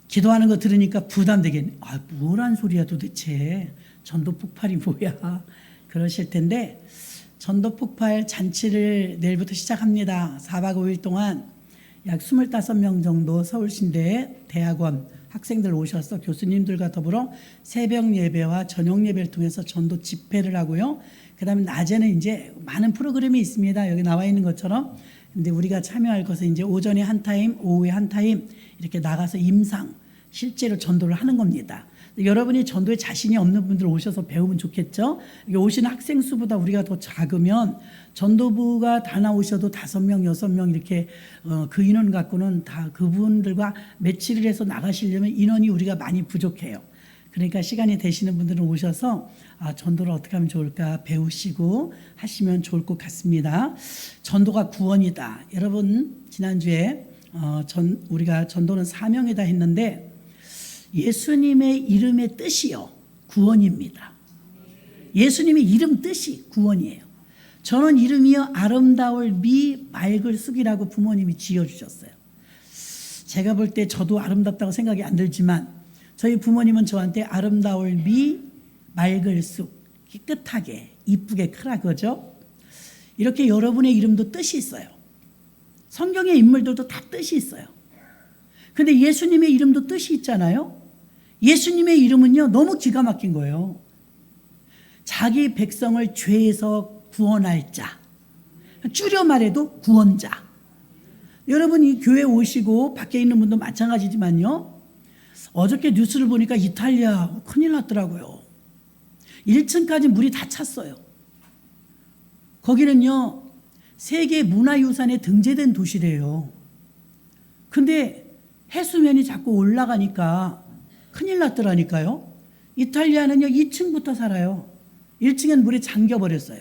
기도하는 거 들으니까 부담되겠네. 뭐란 소리야 도대체. 전도 폭발이 뭐야. 그러실 텐데 전도 폭발 잔치를 내일부터 시작합니다. 4박 5일 동안 약 25명 정도 서울신대 대학원 학생들 오셔서 교수님들과 더불어 새벽 예배와 저녁 예배를 통해서 전도 집회를 하고요. 그 다음에 낮에는 이제 많은 프로그램이 있습니다. 여기 나와 있는 것처럼. 근데 우리가 참여할 것은 이제 오전에 한 타임, 오후에 한 타임 이렇게 나가서 임상, 실제로 전도를 하는 겁니다. 여러분이 전도에 자신이 없는 분들 오셔서 배우면 좋겠죠. 오시는 학생 수보다 우리가 더 작으면 전도부가 다 나오셔도 5명, 6명 이렇게 그 인원 갖고는 다 그분들과 매치를 해서 나가시려면 인원이 우리가 많이 부족해요. 그러니까 시간이 되시는 분들은 오셔서 전도를 어떻게 하면 좋을까 배우시고 하시면 좋을 것 같습니다. 전도가 구원이다. 여러분 지난주에 우리가 전도는 사명이다 했는데 예수님의 이름의 뜻이요 구원입니다. 예수님의 이름 뜻이 구원이에요. 저는 이름이요 아름다울 미 맑을 쑥이라고 부모님이 지어주셨어요. 제가 볼 때 저도 아름답다고 생각이 안 들지만 저희 부모님은 저한테 아름다울 미 맑을 쑥 깨끗하게 이쁘게 크라 그죠? 이렇게 여러분의 이름도 뜻이 있어요. 성경의 인물들도 다 뜻이 있어요. 근데 예수님의 이름도 뜻이 있잖아요. 예수님의 이름은요 너무 기가 막힌 거예요. 자기 백성을 죄에서 구원할 자, 줄여 말해도 구원자. 여러분이 교회 오시고 밖에 있는 분도 마찬가지지만요, 어저께 뉴스를 보니까 이탈리아 큰일 났더라고요. 1층까지 물이 다 찼어요. 거기는요 세계 문화유산에 등재된 도시래요. 근데 해수면이 자꾸 올라가니까 큰일 났더라니까요. 이탈리아는요 2층부터 살아요. 1층엔 물에 잠겨버렸어요.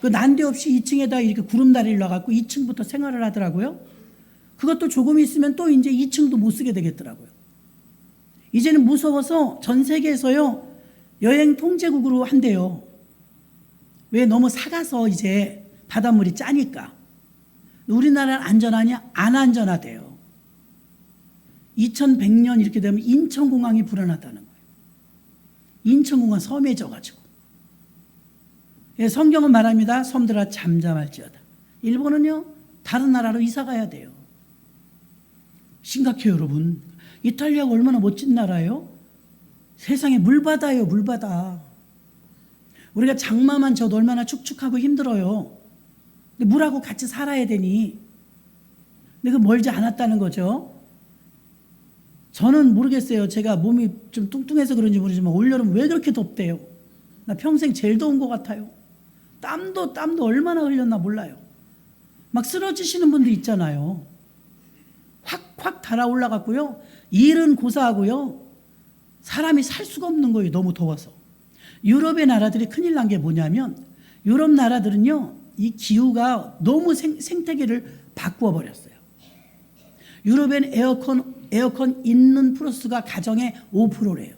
그 난데없이 2층에다 이렇게 구름다리를 놔갖고 2층부터 생활을 하더라고요. 그것도 조금 있으면 또 이제 2층도 못 쓰게 되겠더라고요. 이제는 무서워서 전 세계에서요 여행 통제국으로 한대요. 왜? 너무 사가서 이제 바닷물이 짜니까. 우리나라는 안전하냐? 안 안전하대요. 2100년 이렇게 되면 인천공항이 불안하다는 거예요. 인천공항 섬해져가지고. 예, 성경은 말합니다. 섬들아 잠잠할지어다. 일본은요 다른 나라로 이사 가야 돼요. 심각해요 여러분. 이탈리아가 얼마나 멋진 나라예요? 세상에 물바다예요 물바다. 우리가 장마만 져도 얼마나 축축하고 힘들어요. 근데 물하고 같이 살아야 되니. 근데 그 멀지 않았다는 거죠. 저는 모르겠어요. 제가 몸이 좀 뚱뚱해서 그런지 모르지만 올여름 왜 그렇게 덥대요? 나 평생 제일 더운 것 같아요. 땀도 얼마나 흘렸나 몰라요. 막 쓰러지시는 분도 있잖아요. 확 달아올라갔고요. 일은 고사하고요. 사람이 살 수가 없는 거예요. 너무 더워서. 유럽의 나라들이 큰일 난 게 뭐냐면 유럽 나라들은요. 이 기후가 너무 생태계를 바꾸어 버렸어요. 유럽엔 에어컨 있는 프로스가 가정의 5%래요.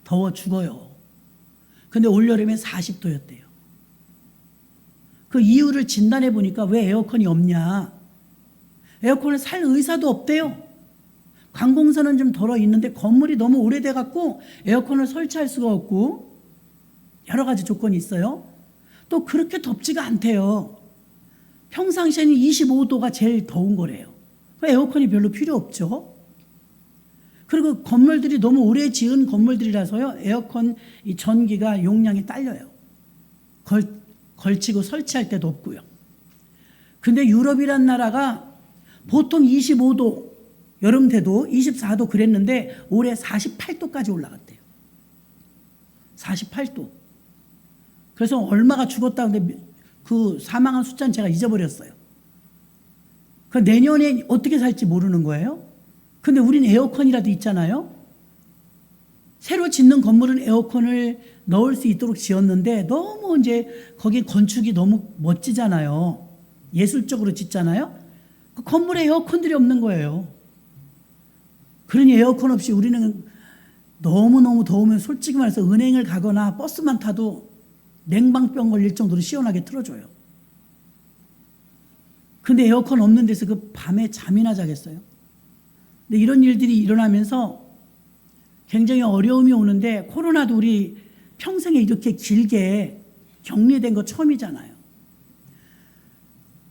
더워 죽어요. 근데 올여름에 40도였대요. 그 이유를 진단해 보니까 왜 에어컨이 없냐. 에어컨을 살 의사도 없대요. 관공서는 좀 덜어 있는데 건물이 너무 오래돼 갖고 에어컨을 설치할 수가 없고 여러 가지 조건이 있어요. 또 그렇게 덥지가 않대요. 평상시에는 25도가 제일 더운 거래요. 에어컨이 별로 필요 없죠. 그리고 건물들이 너무 오래 지은 건물들이라서요. 에어컨 이 전기가 용량이 딸려요. 걸치고 설치할 때도 없고요. 근데 유럽이란 나라가 보통 25도 여름 돼도 24도 그랬는데 올해 48도까지 올라갔대요. 48도. 그래서 얼마가 죽었다는데 그 사망한 숫자는 제가 잊어버렸어요. 그 내년에 어떻게 살지 모르는 거예요. 근데 우린 에어컨이라도 있잖아요. 새로 짓는 건물은 에어컨을 넣을 수 있도록 지었는데 너무 이제 거기 건축이 너무 멋지잖아요. 예술적으로 짓잖아요. 그 건물에 에어컨들이 없는 거예요. 그러니 에어컨 없이 우리는 너무너무 더우면 솔직히 말해서 은행을 가거나 버스만 타도 냉방병 걸릴 정도로 시원하게 틀어줘요. 근데 에어컨 없는 데서 그 밤에 잠이나 자겠어요? 근데 이런 일들이 일어나면서 굉장히 어려움이 오는데, 코로나도 우리 평생에 이렇게 길게 격리된 거 처음이잖아요.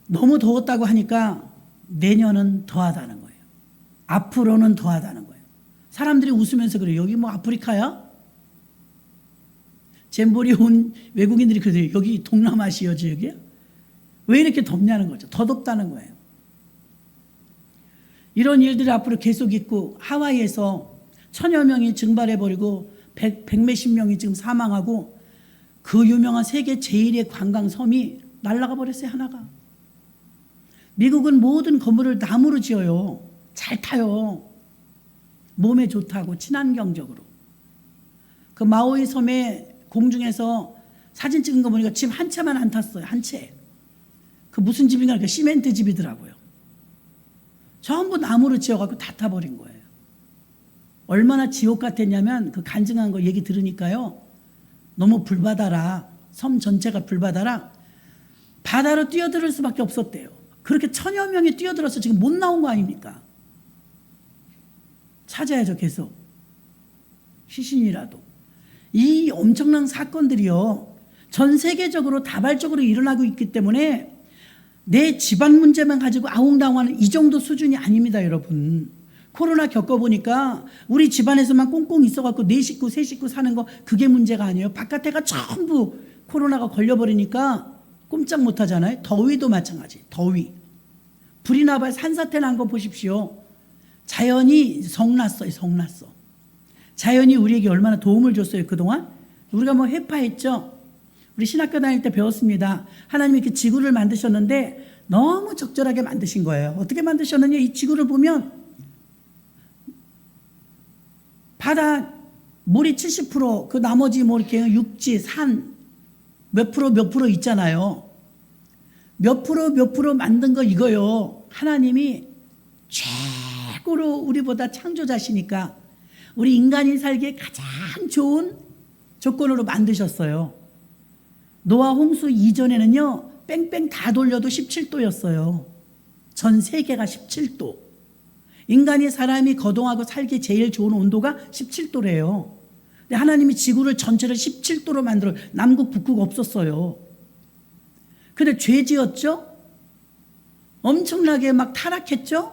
너무 더웠다고 하니까 내년은 더하다는 거예요. 앞으로는 더하다는 거예요. 사람들이 웃으면서 그래요. 여기 뭐 아프리카야? 잼버리 온 외국인들이 그래요. 여기 동남아시아 지역이야? 왜 이렇게 덥냐는 거죠. 더 덥다는 거예요. 이런 일들이 앞으로 계속 있고, 하와이에서 1000여 명이 증발해버리고 100몇십 명이 지금 사망하고, 그 유명한 세계 제1의 관광섬이 날아가 버렸어요. 하나가. 미국은 모든 건물을 나무로 지어요. 잘 타요. 몸에 좋다고, 친환경적으로. 그 마우이 섬에 공중에서 사진 찍은 거 보니까 집 한 채만 안 탔어요. 한 채. 그 무슨 집인가, 그 시멘트 집이더라고요. 전부 나무로 지어갖고 다 타버린 거예요. 얼마나 지옥 같았냐면, 그 간증한 거 얘기 들으니까요, 너무 불바다라, 섬 전체가 불바다라 바다로 뛰어들 수밖에 없었대요. 그렇게 1000여 명이 뛰어들어서 지금 못 나온 거 아닙니까? 찾아야죠. 계속 시신이라도. 이 엄청난 사건들이요, 전 세계적으로 다발적으로 일어나고 있기 때문에 내 집안 문제만 가지고 아웅다웅하는 이 정도 수준이 아닙니다. 여러분, 코로나 겪어보니까 우리 집안에서만 꽁꽁 있어갖고 네 식구 세 식구 사는 거, 그게 문제가 아니에요. 바깥에가 전부 코로나가 걸려버리니까 꼼짝 못하잖아요. 더위도 마찬가지. 더위, 불이 나봐야 산사태 난 거 보십시오. 자연이 성났어요. 성났어. 자연이 우리에게 얼마나 도움을 줬어요. 그동안 우리가 뭐 회파했죠. 우리 신학교 다닐 때 배웠습니다. 하나님이 이렇게 지구를 만드셨는데 너무 적절하게 만드신 거예요. 어떻게 만드셨느냐, 이 지구를 보면 바다 물이 70%, 그 나머지 뭐 이렇게 육지, 산 몇 프로 있잖아요. 몇 프로 만든 거 이거요. 하나님이 최고로 우리보다 창조자시니까 우리 인간이 살기에 가장 좋은 조건으로 만드셨어요. 노아 홍수 이전에는요, 뺑뺑 다 돌려도 17도였어요. 전 세계가 17도. 인간이, 사람이 거동하고 살기 제일 좋은 온도가 17도래요. 근데 하나님이 지구를 전체를 17도로 만들어, 남극 북극 없었어요. 근데 죄 지었죠? 엄청나게 막 타락했죠?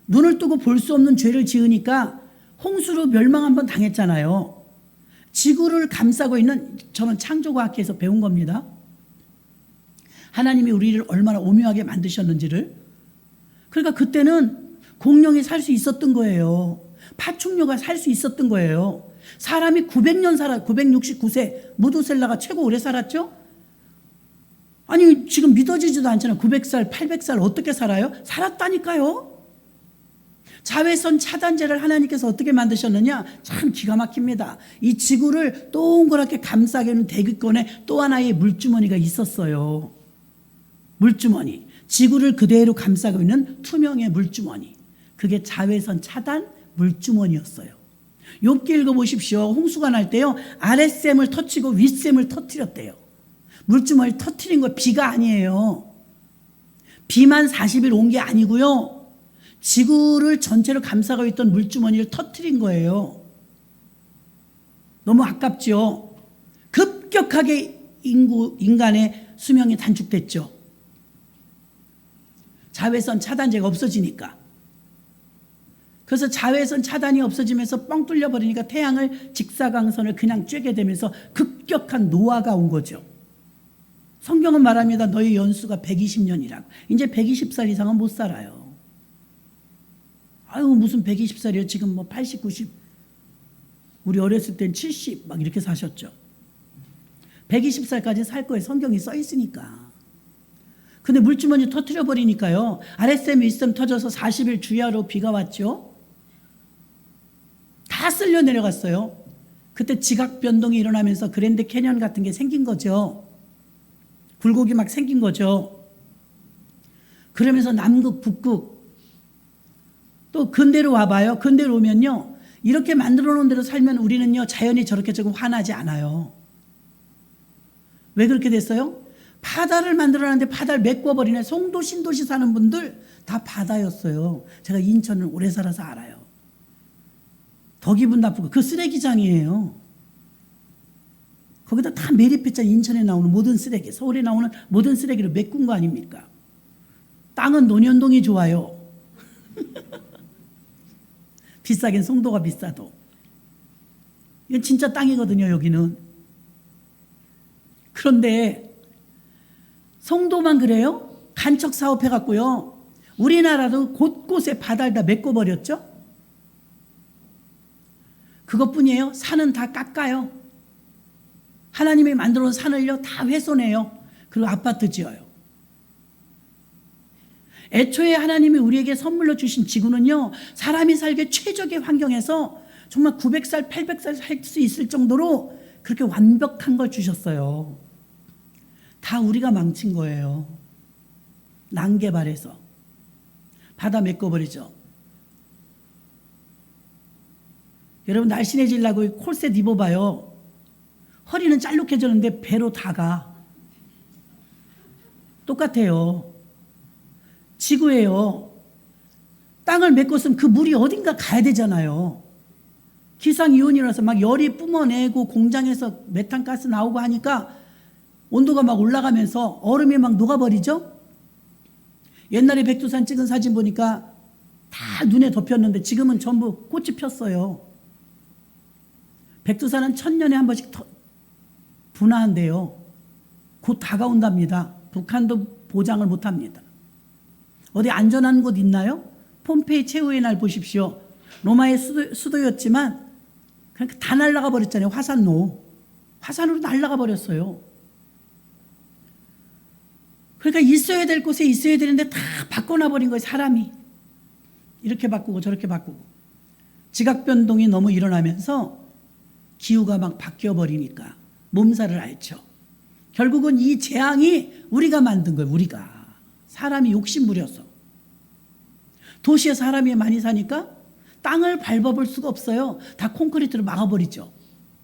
눈을 뜨고 볼 수 없는 죄를 지으니까 홍수로 멸망 한번 당했잖아요. 지구를 감싸고 있는, 저는 창조과학에서 배운 겁니다. 하나님이 우리를 얼마나 오묘하게 만드셨는지를. 그러니까 그때는 공룡이 살 수 있었던 거예요. 파충류가 살 수 있었던 거예요. 사람이 900년 969세, 무두셀라가 최고 오래 살았죠? 아니, 지금 믿어지지도 않잖아요. 900살, 800살 어떻게 살아요? 살았다니까요. 자외선 차단제를 하나님께서 어떻게 만드셨느냐? 참 기가 막힙니다. 이 지구를 동그랗게 감싸게 하는 대기권에 또 하나의 물주머니가 있었어요. 물주머니. 지구를 그대로 감싸고 있는 투명의 물주머니. 그게 자외선 차단 물주머니였어요. 욥기 읽어보십시오. 홍수가 날 때요, 아랫샘을 터치고 윗샘을 터뜨렸대요. 물주머니를 터뜨린 거 비가 아니에요. 비만 40일 온 게 아니고요, 지구를 전체로 감싸고 있던 물주머니를 터뜨린 거예요. 너무 아깝죠. 급격하게 인간의 수명이 단축됐죠. 자외선 차단제가 없어지니까. 그래서 자외선 차단이 없어지면서 뻥 뚫려버리니까 태양을, 직사광선을 그냥 쬐게 되면서 급격한 노화가 온 거죠. 성경은 말합니다. 너희 연수가 120년이라고. 이제 120살 이상은 못 살아요. 아유, 무슨 120살이요. 지금 뭐 80, 90. 우리 어렸을 땐 70 막 이렇게 사셨죠. 120살까지 살 거예요. 성경이 써 있으니까. 근데 물주머니 터뜨려 버리니까요, 아랫샘 윗샘 터져서 40일 주야로 비가 왔죠. 다 쓸려 내려갔어요. 그때 지각 변동이 일어나면서 그랜드 캐년 같은 게 생긴 거죠. 굴곡이 막 생긴 거죠. 그러면서 남극 북극, 또 근대로 와봐요. 근대로 오면요, 이렇게 만들어 놓은 대로 살면 우리는요, 자연이 저렇게 조금 화나지 않아요. 왜 그렇게 됐어요? 바다를 만들어놨는데 바다를 메꿔버리네. 송도 신도시 사는 분들 다 바다였어요. 제가 인천을 오래 살아서 알아요. 더 기분 나쁘고 그 쓰레기장이에요. 거기다 다 매립했잖아요. 인천에 나오는 모든 쓰레기, 서울에 나오는 모든 쓰레기를 메꾼 거 아닙니까? 땅은 논현동이 좋아요. 비싸긴 송도가 비싸도. 이건 진짜 땅이거든요, 여기는. 그런데 송도만 그래요? 간척 사업해갖고요. 우리나라도 곳곳에 바다를 다 메꿔버렸죠? 그것뿐이에요. 산은 다 깎아요. 하나님이 만들어 놓은 산을요, 다 훼손해요. 그리고 아파트 지어요. 애초에 하나님이 우리에게 선물로 주신 지구는요, 사람이 살기 최적의 환경에서 정말 900살, 800살 살 수 있을 정도로 그렇게 완벽한 걸 주셨어요. 다 우리가 망친 거예요. 난개발해서. 바다 메꿔버리죠. 여러분, 날씬해지려고 콜셋 입어봐요. 허리는 짤룩해졌는데 배로 다 가. 똑같아요. 지구예요. 땅을 메꿨으면 그 물이 어딘가 가야 되잖아요. 기상이온이라서 막 열이 뿜어내고 공장에서 메탄가스 나오고 하니까 온도가 막 올라가면서 얼음이 막 녹아버리죠. 옛날에 백두산 찍은 사진 보니까 다 눈에 덮였는데 지금은 전부 꽃이 폈어요. 백두산은 1000년에 한 번씩 분화한대요. 곧 다가온답니다. 북한도 보장을 못합니다. 어디 안전한 곳 있나요? 폼페이 최후의 날 보십시오. 로마의 수도였지만 그러니까 다 날아가 버렸잖아요. 화산으로 날아가 버렸어요. 그러니까 있어야 될 곳에 있어야 되는데 다 바꿔놔 버린 거예요. 사람이 이렇게 바꾸고 저렇게 바꾸고. 지각 변동이 너무 일어나면서 기후가 막 바뀌어 버리니까 몸살을 앓죠. 결국은 이 재앙이 우리가 만든 거예요. 우리가. 사람이 욕심 부려서. 도시에 사람이 많이 사니까 땅을 밟아볼 수가 없어요. 다 콘크리트로 막아버리죠.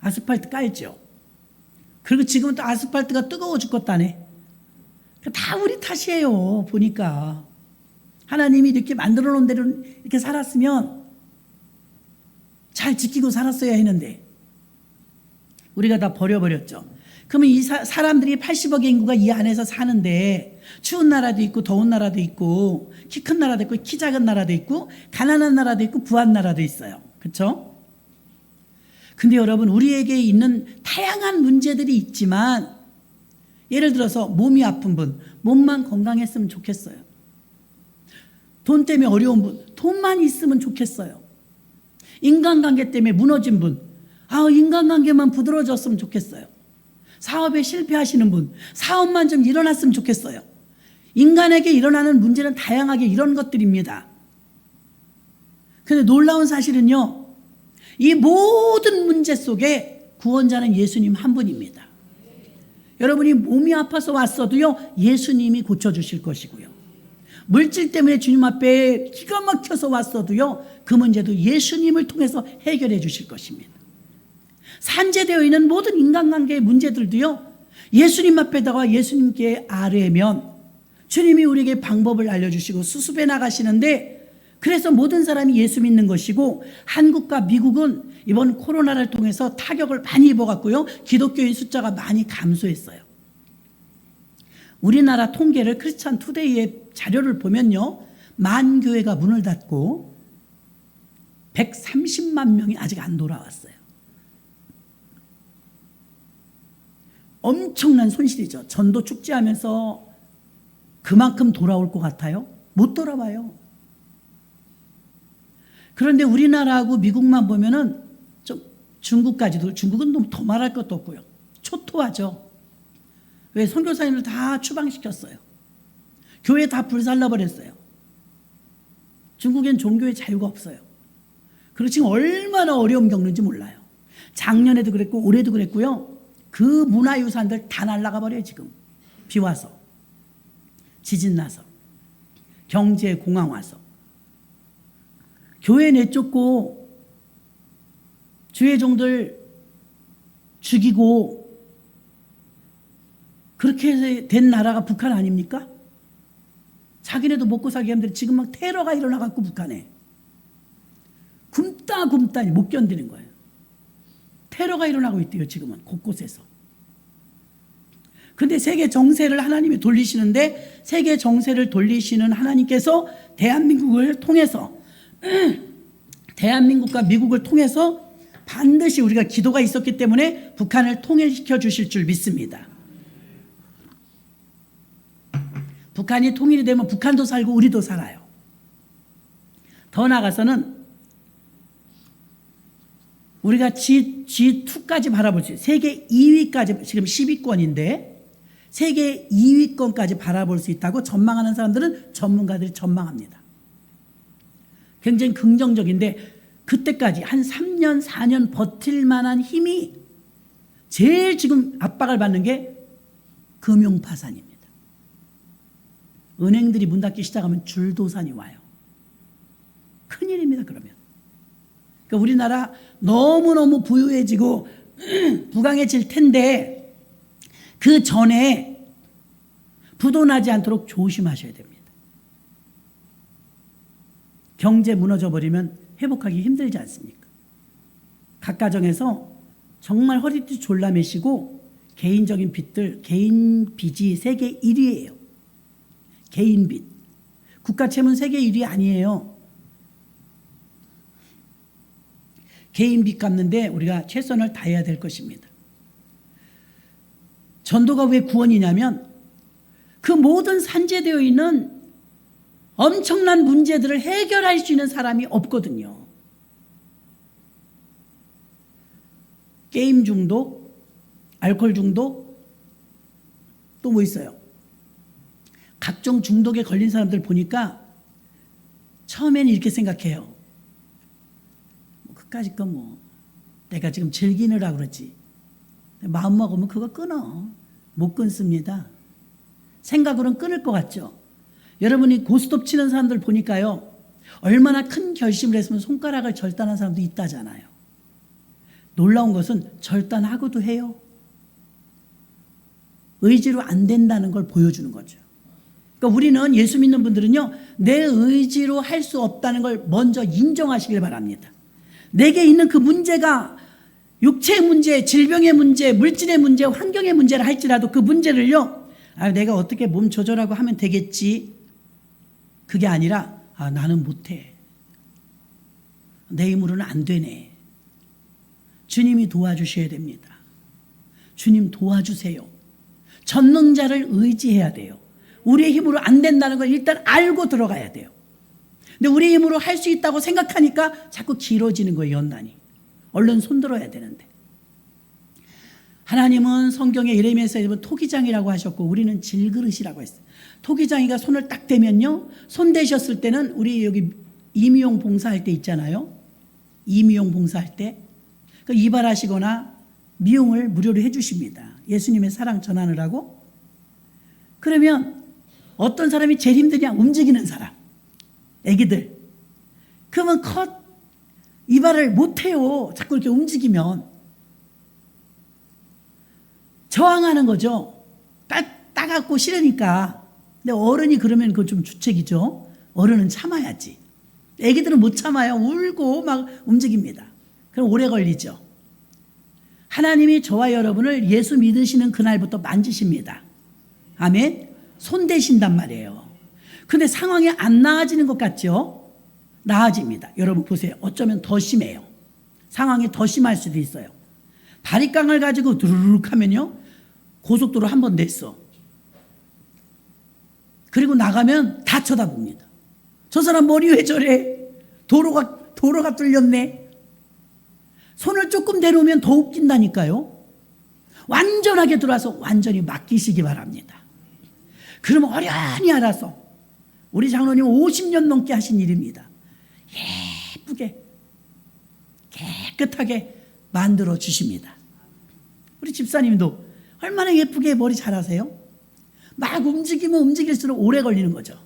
아스팔트 깔죠. 그리고 지금은 또 아스팔트가 뜨거워 죽겠다네. 다 우리 탓이에요. 보니까. 하나님이 이렇게 만들어 놓은 대로 이렇게 살았으면 잘 지키고 살았어야 했는데 우리가 다 버려버렸죠. 그러면 이 사람들이 80억의 인구가 이 안에서 사는데 추운 나라도 있고 더운 나라도 있고 키 큰 나라도 있고 키 작은 나라도 있고 가난한 나라도 있고 부한 나라도 있어요. 그렇죠? 근데 여러분, 우리에게 있는 다양한 문제들이 있지만 예를 들어서 몸이 아픈 분, 몸만 건강했으면 좋겠어요. 돈 때문에 어려운 분, 돈만 있으면 좋겠어요. 인간관계 때문에 무너진 분, 인간관계만 부드러워졌으면 좋겠어요. 사업에 실패하시는 분, 사업만 좀 일어났으면 좋겠어요. 인간에게 일어나는 문제는 다양하게 이런 것들입니다. 그런데 놀라운 사실은요, 이 모든 문제 속에 구원자는 예수님 한 분입니다. 여러분이 몸이 아파서 왔어도요, 예수님이 고쳐주실 것이고요. 물질 때문에 주님 앞에 기가 막혀서 왔어도요, 그 문제도 예수님을 통해서 해결해 주실 것입니다. 산재되어 있는 모든 인간관계의 문제들도요, 예수님 앞에다가 예수님께 아뢰면 주님이 우리에게 방법을 알려주시고 수습해 나가시는데, 그래서 모든 사람이 예수 믿는 것이고, 한국과 미국은 이번 코로나를 통해서 타격을 많이 입어갔고요, 기독교인 숫자가 많이 감소했어요. 우리나라 통계를 크리스찬 투데이의 자료를 보면요, 만 교회가 문을 닫고 130만 명이 아직 안 돌아왔어요. 엄청난 손실이죠. 전도 축제하면서 그만큼 돌아올 것 같아요? 못 돌아와요. 그런데 우리나라하고 미국만 보면은 좀 중국까지도, 중국은 너무 더 말할 것도 없고요. 초토화죠. 왜? 선교사님을 다 추방시켰어요. 교회 다 불살라버렸어요. 중국엔 종교의 자유가 없어요. 그리고 지금 얼마나 어려움 겪는지 몰라요. 작년에도 그랬고 올해도 그랬고요. 그 문화유산들 다 날아가 버려요. 지금 비 와서, 지진 나서, 경제 공황 와서. 교회 내쫓고 주의 종들 죽이고 그렇게 된 나라가 북한 아닙니까? 자기네도 먹고 살기 힘들어. 지금 막 테러가 일어나갖고 북한에 굶다 못 견디는 거예요. 테러가 일어나고 있대요. 지금은 곳곳에서. 근데 세계 정세를 하나님이 돌리시는데, 세계 정세를 돌리시는 하나님께서 대한민국을 통해서 대한민국과 미국을 통해서 반드시 우리가 기도가 있었기 때문에 북한을 통일시켜 주실 줄 믿습니다. 북한이 통일이 되면 북한도 살고 우리도 살아요. 더 나아가서는 우리가 G2까지 바라볼 수 있어요. 세계 2위까지, 지금 10위권인데 세계 2위권까지 바라볼 수 있다고 전망하는 사람들은, 전문가들이 전망합니다. 굉장히 긍정적인데, 그때까지 한 3년 4년 버틸 만한 힘이, 제일 지금 압박을 받는 게 금융파산입니다. 은행들이 문 닫기 시작하면 줄도산이 와요. 큰일입니다. 그러면 그러니까 우리나라 너무너무 부유해지고 부강해질 텐데, 그 전에 부도나지 않도록 조심하셔야 됩니다. 경제 무너져 버리면 회복하기 힘들지 않습니까? 각 가정에서 정말 허리띠 졸라매시고 개인적인 빚들, 개인 빚이 세계 1위예요. 개인 빚. 국가 채무는 세계 1위 아니에요. 개인 빚 갚는데 우리가 최선을 다해야 될 것입니다. 전도가 왜 구원이냐면, 그 모든 산재되어 있는 엄청난 문제들을 해결할 수 있는 사람이 없거든요. 게임 중독, 알코올 중독, 또 뭐 있어요? 각종 중독에 걸린 사람들 보니까 처음에는 이렇게 생각해요. 그까짓 거 뭐 내가 지금 즐기느라 그러지. 마음 먹으면 그거 끊어. 못 끊습니다. 생각으로는 끊을 것 같죠. 여러분이 고스톱 치는 사람들 보니까요, 얼마나 큰 결심을 했으면 손가락을 절단한 사람도 있다잖아요. 놀라운 것은 절단하고도 해요. 의지로 안 된다는 걸 보여주는 거죠. 그러니까 우리는, 예수 믿는 분들은요, 내 의지로 할 수 없다는 걸 먼저 인정하시길 바랍니다. 내게 있는 그 문제가 육체의 문제, 질병의 문제, 물질의 문제, 환경의 문제를 할지라도 그 문제를요, 내가 어떻게 몸 조절하고 하면 되겠지. 그게 아니라, 나는 못해. 내 힘으로는 안 되네. 주님이 도와주셔야 됩니다. 주님 도와주세요. 전능자를 의지해야 돼요. 우리의 힘으로 안 된다는 걸 일단 알고 들어가야 돼요. 근데 우리 힘으로 할 수 있다고 생각하니까 자꾸 길어지는 거예요, 연단이. 얼른 손들어야 되는데. 하나님은 성경에 예레미야에서 토기장이라고 하셨고, 우리는 질그릇이라고 했어요. 토기장이가 손을 딱 대면요, 손 대셨을 때는, 우리 여기 임의용 봉사할 때 있잖아요. 임의용 봉사할 때 이발하시거나 미용을 무료로 해주십니다. 예수님의 사랑 전하느라고. 그러면 어떤 사람이 제일 힘드냐? 움직이는 사람. 애기들. 그러면 이발을 못해요. 자꾸 이렇게 움직이면. 저항하는 거죠. 따갑고 싫으니까. 근데 어른이 그러면 그건 좀 주책이죠. 어른은 참아야지. 애기들은 못 참아요. 울고 막 움직입니다. 그럼 오래 걸리죠. 하나님이 저와 여러분을 예수 믿으시는 그날부터 만지십니다. 아멘. 손 대신단 말이에요. 근데 상황이 안 나아지는 것 같죠? 나아집니다. 여러분 보세요. 어쩌면 더 심해요. 상황이 더 심할 수도 있어요. 바리깡을 가지고 두루룩 하면요, 고속도로 한 번 냈어. 그리고 나가면 다 쳐다봅니다. 저 사람 머리 왜 저래? 도로가 뚫렸네. 손을 조금 내려오면 더 웃긴다니까요. 완전하게 들어와서 완전히 맡기시기 바랍니다. 그러면 어련히 알아서, 우리 장로님 50년 넘게 하신 일입니다. 예쁘게 깨끗하게 만들어 주십니다. 우리 집사님도 얼마나 예쁘게 머리 잘하세요? 막 움직이면 움직일수록 오래 걸리는 거죠.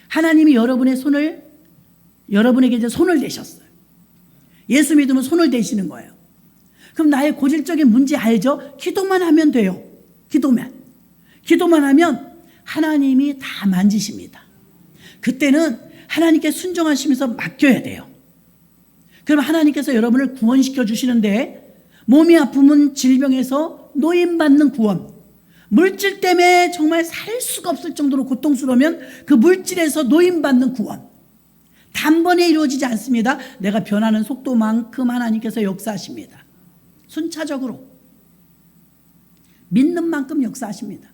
하나님이 여러분에게 이제 손을 대셨어요. 예수 믿으면 손을 대시는 거예요. 그럼 나의 고질적인 문제 알죠? 기도만 하면 돼요. 기도만. 기도만 하면 하나님이 다 만지십니다. 그때는 하나님께 순종하시면서 맡겨야 돼요. 그럼 하나님께서 여러분을 구원시켜 주시는데, 몸이 아프면 질병에서 노임받는 구원, 물질 때문에 정말 살 수가 없을 정도로 고통스러우면 그 물질에서 노임받는 구원, 단번에 이루어지지 않습니다. 내가 변하는 속도만큼 하나님께서 역사하십니다. 순차적으로 믿는 만큼 역사하십니다.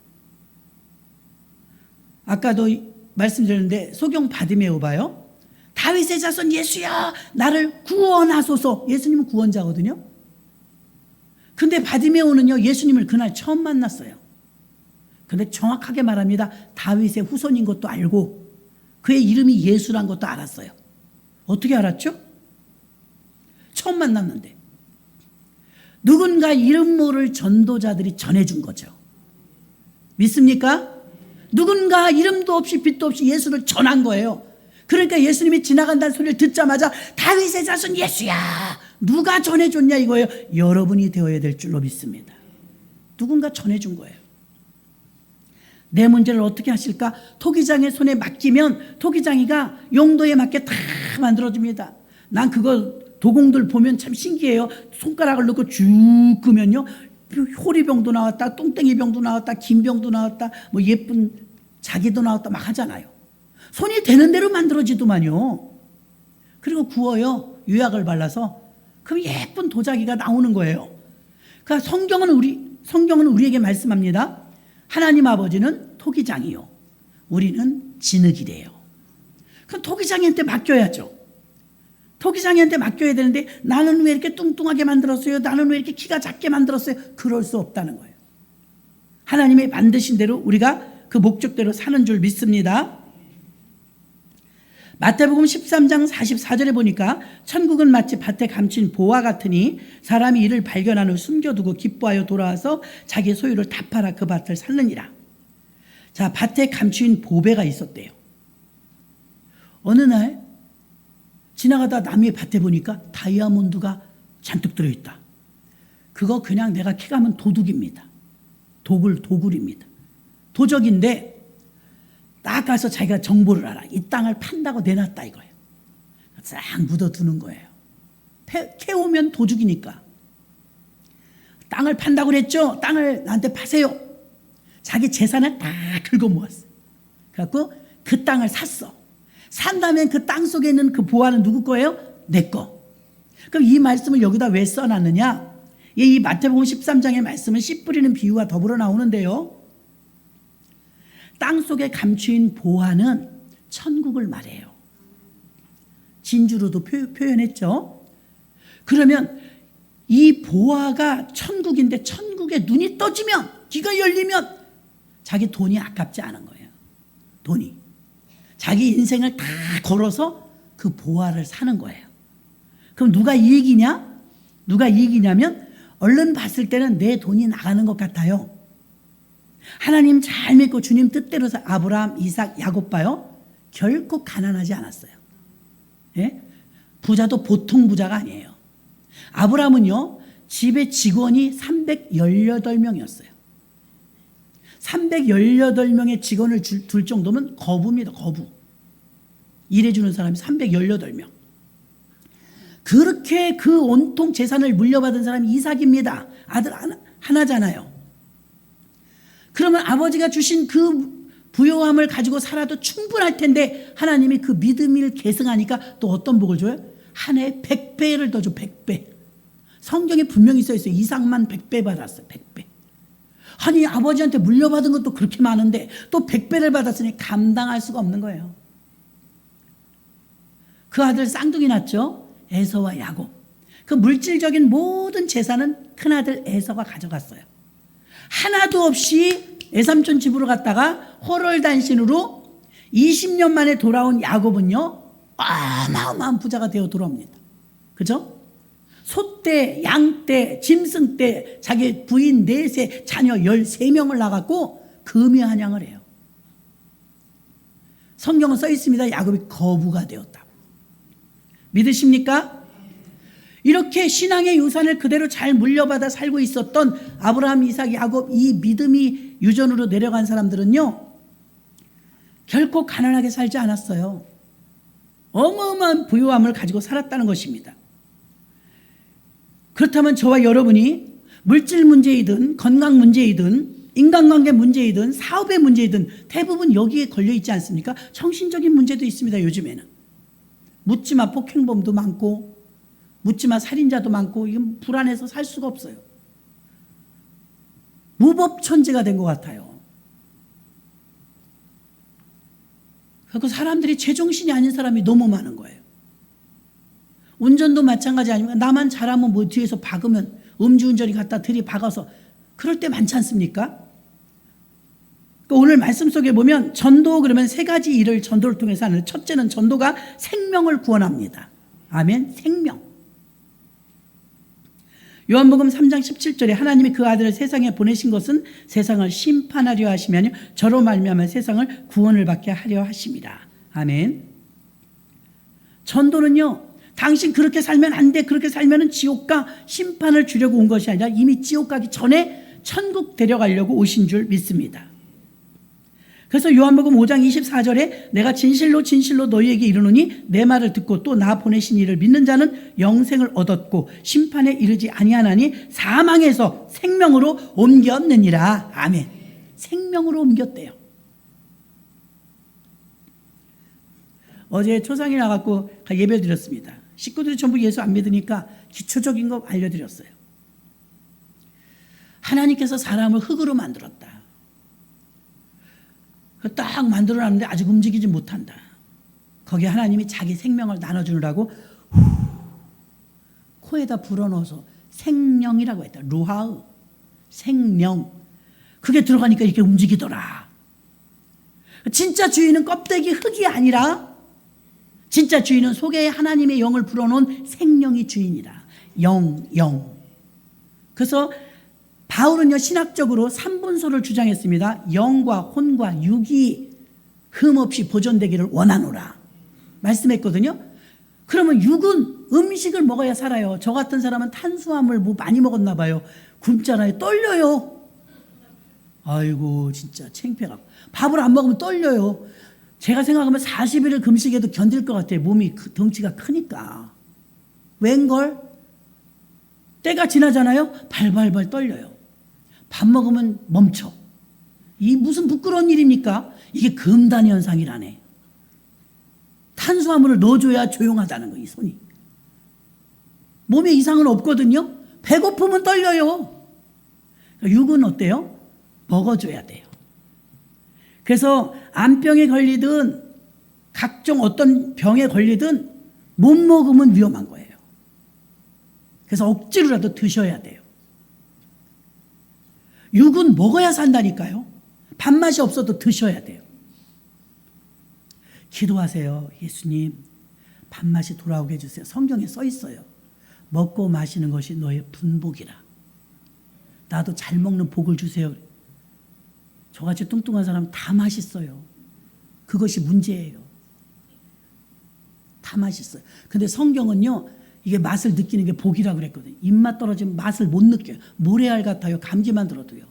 아까도 말씀드렸는데 소경 바디메오 봐요. 다윗의 자손 예수야 나를 구원하소서. 예수님은 구원자거든요. 근데 바디메오는요, 예수님을 그날 처음 만났어요. 근데 정확하게 말합니다. 다윗의 후손인 것도 알고 그의 이름이 예수란 것도 알았어요. 어떻게 알았죠? 처음 만났는데. 누군가 이름 모를 전도자들이 전해준 거죠. 믿습니까? 누군가 이름도 없이 빛도 없이 예수를 전한 거예요. 그러니까 예수님이 지나간다는 소리를 듣자마자 다윗의 자손 예수야, 누가 전해줬냐 이거예요. 여러분이 되어야 될 줄로 믿습니다. 누군가 전해준 거예요. 내 문제를 어떻게 하실까? 토기장의 손에 맡기면 토기장이가 용도에 맞게 다 만들어줍니다. 난 그거 도공들 보면 참 신기해요. 손가락을 넣고 쭉 끄면요, 호리병도 나왔다, 똥땡이병도 나왔다, 김병도 나왔다, 뭐 예쁜 자기도 나왔다 막 하잖아요. 손이 되는 대로 만들어지더만요. 그리고 구워요. 유약을 발라서. 그럼 예쁜 도자기가 나오는 거예요. 그러니까 성경은 우리에게 말씀합니다. 하나님 아버지는 토기장이요, 우리는 진흙이래요. 그럼 토기장이한테 맡겨야죠. 토기장이한테 맡겨야 되는데, 나는 왜 이렇게 뚱뚱하게 만들었어요? 나는 왜 이렇게 키가 작게 만들었어요? 그럴 수 없다는 거예요. 하나님의 만드신 대로 우리가 그 목적대로 사는 줄 믿습니다. 마태복음 13장 44절에 보니까 천국은 마치 밭에 감춘 보화 같으니 사람이 이를 발견한 후 숨겨두고 기뻐하여 돌아와서 자기 소유를 다 팔아 그 밭을 살느니라. 자, 밭에 감춘 보배가 있었대요. 어느 날 지나가다 남의 밭에 보니까 다이아몬드가 잔뜩 들어있다. 그거 그냥 내가 캐가면 도둑입니다. 도굴입니다. 도적인데 딱 가서 자기가 정보를 알아. 이 땅을 판다고 내놨다 이거예요. 싹 묻어두는 거예요. 캐오면 도둑이니까. 땅을 판다고 그랬죠? 땅을 나한테 파세요. 자기 재산을 다 긁어 모았어. 그래갖고 그 땅을 샀어. 산다면 그 땅 속에 있는 그 보화는 누구 거예요? 내 거. 그럼 이 말씀을 여기다 왜 써놨느냐? 이 마태복음 13장의 말씀은 씨 뿌리는 비유와 더불어 나오는데요, 땅 속에 감추인 보화는 천국을 말해요. 진주로도 표현했죠. 그러면 이 보화가 천국인데, 천국에 눈이 떠지면, 귀가 열리면 자기 돈이 아깝지 않은 거예요. 돈이. 자기 인생을 다 걸어서 그 보화를 사는 거예요. 그럼 누가 이익이냐? 누가 이익이냐면, 얼른 봤을 때는 내 돈이 나가는 것 같아요. 하나님 잘 믿고 주님 뜻대로 아브라함, 이삭, 야곱 봐요. 결코 가난하지 않았어요. 예? 부자도 보통 부자가 아니에요. 아브라함은요, 집에 직원이 318명이었어요. 318명의 직원을 둘 정도면 거부입니다. 거부. 일해주는 사람이 318명. 그렇게 그 온통 재산을 물려받은 사람이 이삭입니다. 아들 하나잖아요. 그러면 아버지가 주신 그 부요함을 가지고 살아도 충분할 텐데, 하나님이 그 믿음을 계승하니까 또 어떤 복을 줘요? 한 해에 100배를 더 줘. 100배. 성경에 분명히 써 있어요. 이삭만 100배 받았어요. 100배. 아니, 아버지한테 물려받은 것도 그렇게 많은데 또 100배를 받았으니 감당할 수가 없는 거예요. 그 아들 쌍둥이 낳죠. 에서와 야곱. 그 물질적인 모든 재산은 큰아들 에서가 가져갔어요. 하나도 없이 애삼촌 집으로 갔다가 호롤단신으로 20년 만에 돌아온 야곱은요, 어마어마한 부자가 되어 돌아옵니다. 그죠? 소떼, 양떼, 짐승떼, 자기 부인 4세, 자녀 13명을 낳았고 금이한양을 해요. 성경은 써 있습니다. 야곱이 거부가 되었다고. 믿으십니까? 이렇게 신앙의 유산을 그대로 잘 물려받아 살고 있었던 아브라함, 이삭, 야곱, 이 믿음이 유전으로 내려간 사람들은요, 결코 가난하게 살지 않았어요. 어마어마한 부유함을 가지고 살았다는 것입니다. 그렇다면 저와 여러분이 물질 문제이든 건강 문제이든 인간관계 문제이든 사업의 문제이든 대부분 여기에 걸려있지 않습니까? 정신적인 문제도 있습니다. 요즘에는 묻지마 폭행범도 많고 묻지마 살인자도 많고 이건 불안해서 살 수가 없어요. 무법천지가 된 것 같아요. 그리고 사람들이 제정신이 아닌 사람이 너무 많은 거예요. 운전도 마찬가지 아닙니까? 나만 잘하면 뭐 뒤에서 박으면 음주운전이 갖다 들이박아서 그럴 때 많지 않습니까? 오늘 말씀 속에 보면 전도 그러면 세 가지 일을 전도를 통해서 하는, 첫째는 전도가 생명을 구원합니다. 아멘. 생명. 요한복음 3장 17절에 하나님이 그 아들을 세상에 보내신 것은 세상을 심판하려 하심이 아니요 저로 말미암아 세상을 구원을 받게 하려 하심이라. 아멘. 전도는요, 당신 그렇게 살면 안 돼, 그렇게 살면 지옥과 심판을 주려고 온 것이 아니라 이미 지옥 가기 전에 천국 데려가려고 오신 줄 믿습니다. 그래서 요한복음 5장 24절에 내가 진실로 진실로 너희에게 이르노니 내 말을 듣고 또 나 보내신 이를 믿는 자는 영생을 얻었고 심판에 이르지 아니하나니 사망에서 생명으로 옮겼느니라. 아멘. 생명으로 옮겼대요. 어제 초상에 나갔고 예배 드렸습니다. 식구들이 전부 예수 안 믿으니까 기초적인 거 알려드렸어요. 하나님께서 사람을 흙으로 만들었다. 딱 만들어놨는데 아직 움직이지 못한다. 거기에 하나님이 자기 생명을 나눠주느라고 코에다 불어넣어서 생명이라고 했다. 루하우, 생명. 그게 들어가니까 이렇게 움직이더라. 진짜 주인은 껍데기 흙이 아니라 진짜 주인은 속에 하나님의 영을 불어넣은 생명이 주인이라. 영. 그래서 바울은요, 신학적으로 삼분소를 주장했습니다. 영과 혼과 육이 흠없이 보존되기를 원하노라 말씀했거든요. 그러면 육은 음식을 먹어야 살아요. 저 같은 사람은 탄수화물 뭐 많이 먹었나 봐요. 굶잖아요. 떨려요. 아이고 진짜 창피하고. 밥을 안 먹으면 떨려요. 제가 생각하면 40일을 금식해도 견딜 것 같아요. 몸이 덩치가 크니까. 웬걸? 때가 지나잖아요. 발발발 떨려요. 밥 먹으면 멈춰. 이 무슨 부끄러운 일입니까? 이게 금단 현상이라네. 탄수화물을 넣어줘야 조용하다는 거, 이 손이. 몸에 이상은 없거든요. 배고프면 떨려요. 육은 어때요? 먹어줘야 돼요. 그래서 암병에 걸리든 각종 어떤 병에 걸리든 못 먹으면 위험한 거예요. 그래서 억지로라도 드셔야 돼요. 육은 먹어야 산다니까요. 밥맛이 없어도 드셔야 돼요. 기도하세요. 예수님, 밥맛이 돌아오게 해주세요. 성경에 써 있어요. 먹고 마시는 것이 너의 분복이라. 나도 잘 먹는 복을 주세요. 저같이 뚱뚱한 사람 다 맛있어요. 그것이 문제예요. 다 맛있어요. 근데 성경은요, 이게 맛을 느끼는 게 복이라고 그랬거든요. 입맛 떨어지면 맛을 못 느껴요. 모래알 같아요. 감기만 들어도요.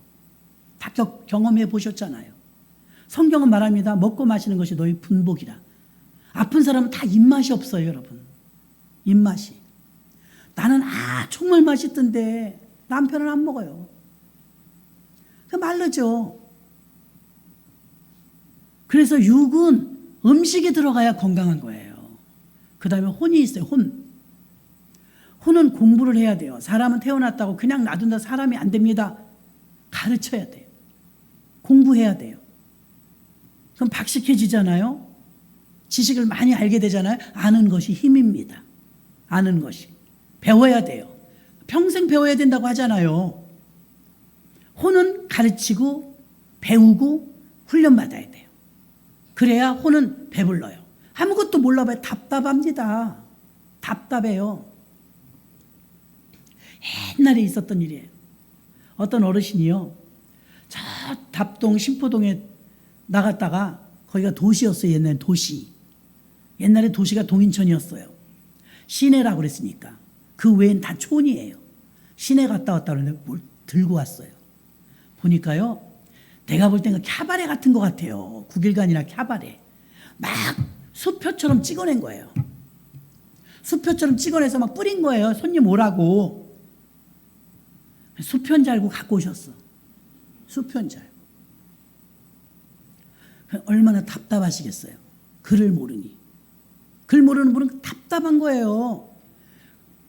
다 경험해 보셨잖아요. 성경은 말합니다. 먹고 마시는 것이 너희 분복이라. 아픈 사람은 다 입맛이 없어요, 여러분. 입맛이. 나는 정말 맛있던데 남편은 안 먹어요. 그 마르죠. 그래서 육은 음식이 들어가야 건강한 거예요. 그 다음에 혼이 있어요. 혼은 공부를 해야 돼요. 사람은 태어났다고 그냥 놔둔다 사람이 안 됩니다. 가르쳐야 돼요. 공부해야 돼요. 그럼 박식해지잖아요. 지식을 많이 알게 되잖아요. 아는 것이 힘입니다. 아는 것이. 배워야 돼요. 평생 배워야 된다고 하잖아요. 혼은 가르치고 배우고 훈련받아야 돼요. 그래야 혼은 배불러요. 아무것도 몰라봐야 답답합니다. 답답해요. 옛날에 있었던 일이에요. 어떤 어르신이요, 저 답동 신포동에 나갔다가, 거기가 도시였어요. 옛날에 도시. 옛날에 도시가 동인천이었어요. 시내라고 그랬으니까. 그 외엔 다 촌이에요. 시내 갔다 왔다 그러는데 뭘 들고 왔어요. 보니까요, 내가 볼 땐 캬바레 같은 것 같아요. 9일간이나 캬바레. 막 수표처럼 찍어낸 거예요. 수표처럼 찍어내서 막 뿌린 거예요. 손님 오라고. 수표인 줄 알고 갖고 오셨어. 수표인 줄 알고. 얼마나 답답하시겠어요. 글을 모르니. 글 모르는 분은 답답한 거예요.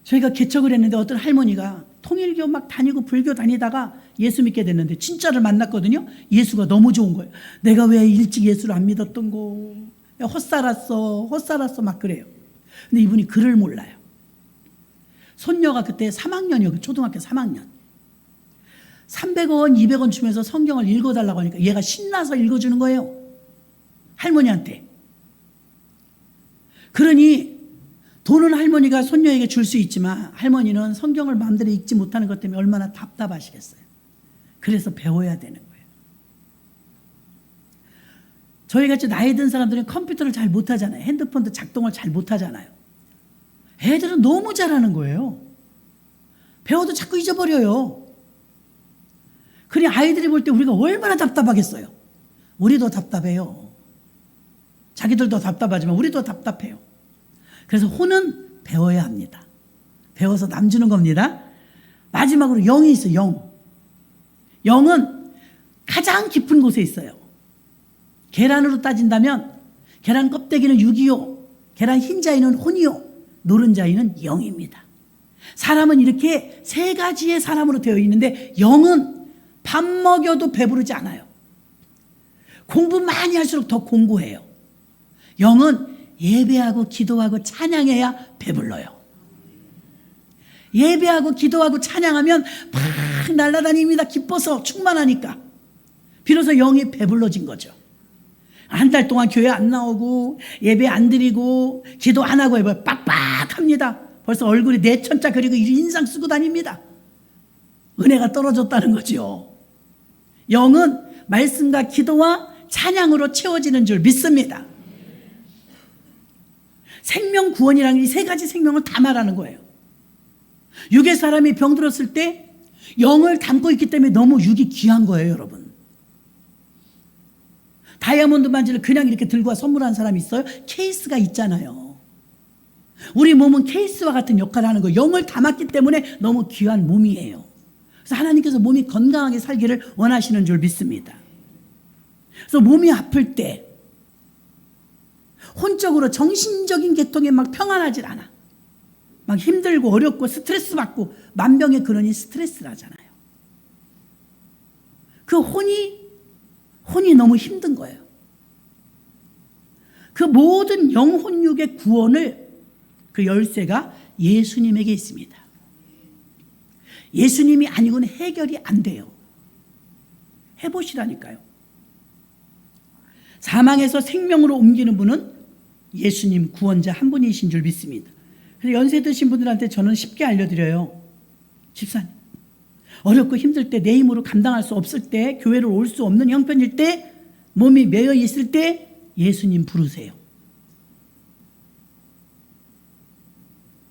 저희가 개척을 했는데 어떤 할머니가 통일교 막 다니고 불교 다니다가 예수 믿게 됐는데 진짜를 만났거든요. 예수가 너무 좋은 거예요. 내가 왜 일찍 예수를 안 믿었던 거. 헛살았어 막 그래요. 근데 이분이 글을 몰라요. 손녀가 그때 3학년이요. 초등학교 3학년. 300원, 200원 주면서 성경을 읽어달라고 하니까 얘가 신나서 읽어주는 거예요. 할머니한테. 그러니 돈은 할머니가 손녀에게 줄 수 있지만 할머니는 성경을 마음대로 읽지 못하는 것 때문에 얼마나 답답하시겠어요. 그래서 배워야 되는 거예요. 저희같이 나이 든 사람들은 컴퓨터를 잘 못하잖아요. 핸드폰도 작동을 잘 못하잖아요. 애들은 너무 잘하는 거예요. 배워도 자꾸 잊어버려요. 그러니 아이들이 볼 때 우리가 얼마나 답답하겠어요. 우리도 답답해요. 자기들도 답답하지만 우리도 답답해요. 그래서 혼은 배워야 합니다. 배워서 남주는 겁니다. 마지막으로 영이 있어요. 영. 영은 가장 깊은 곳에 있어요. 계란으로 따진다면 계란 껍데기는 육이요, 계란 흰자위는 혼이요, 노른자위는 영입니다. 사람은 이렇게 세 가지의 사람으로 되어 있는데 영은 밥 먹여도 배부르지 않아요. 공부 많이 할수록 더 공부해요. 영은 예배하고 기도하고 찬양해야 배불러요. 예배하고 기도하고 찬양하면 막 날아다닙니다. 기뻐서 충만하니까. 비로소 영이 배불러진 거죠. 한 달 동안 교회 안 나오고 예배 안 드리고 기도 안 하고 해봐요. 빡빡합니다. 벌써 얼굴이 내천자 그리고 인상 쓰고 다닙니다. 은혜가 떨어졌다는 거죠. 영은 말씀과 기도와 찬양으로 채워지는 줄 믿습니다. 생명 구원이라는 이 세 가지 생명을 다 말하는 거예요. 육의 사람이 병들었을 때 영을 담고 있기 때문에 너무 육이 귀한 거예요, 여러분. 다이아몬드 반지를 그냥 이렇게 들고 와 선물한 사람이 있어요? 케이스가 있잖아요. 우리 몸은 케이스와 같은 역할을 하는 거예요. 영을 담았기 때문에 너무 귀한 몸이에요. 그래서 하나님께서 몸이 건강하게 살기를 원하시는 줄 믿습니다. 그래서 몸이 아플 때 혼적으로 정신적인 계통에 막 평안하질 않아. 막 힘들고 어렵고 스트레스 받고 만병의 근원이 스트레스라잖아요. 그 혼이 너무 힘든 거예요. 그 모든 영혼육의 구원을 그 열쇠가 예수님에게 있습니다. 예수님이 아니고는 해결이 안 돼요. 해보시라니까요. 사망에서 생명으로 옮기는 분은 예수님 구원자 한 분이신 줄 믿습니다. 그래서 연세 드신 분들한테 저는 쉽게 알려드려요. 집사님, 어렵고 힘들 때, 내 힘으로 감당할 수 없을 때, 교회를 올 수 없는 형편일 때, 몸이 매여 있을 때 예수님 부르세요.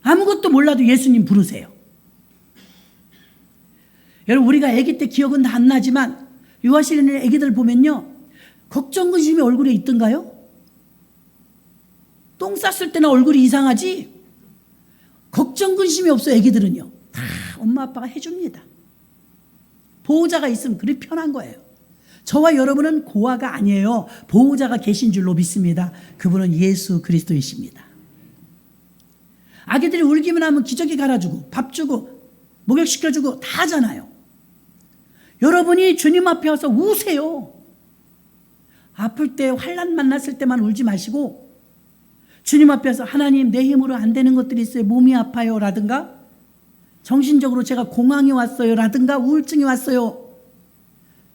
아무것도 몰라도 예수님 부르세요. 여러분, 우리가 아기 때 기억은 다 안 나지만 유아실에 있는 아기들 보면요, 걱정 근심이 얼굴에 있던가요? 똥 쌌을 때나 얼굴이 이상하지 걱정 근심이 없어요. 아기들은요 다 엄마 아빠가 해줍니다. 보호자가 있으면 그리 편한 거예요. 저와 여러분은 고아가 아니에요. 보호자가 계신 줄로 믿습니다. 그분은 예수 그리스도이십니다. 아기들이 울기만 하면 기저귀 갈아주고 밥 주고 목욕시켜주고 다 하잖아요. 여러분이 주님 앞에 와서 우세요. 아플 때 환난 만났을 때만 울지 마시고 주님 앞에서 하나님, 내 힘으로 안 되는 것들이 있어요. 몸이 아파요 라든가 정신적으로 제가 공황이 왔어요 라든가 우울증이 왔어요.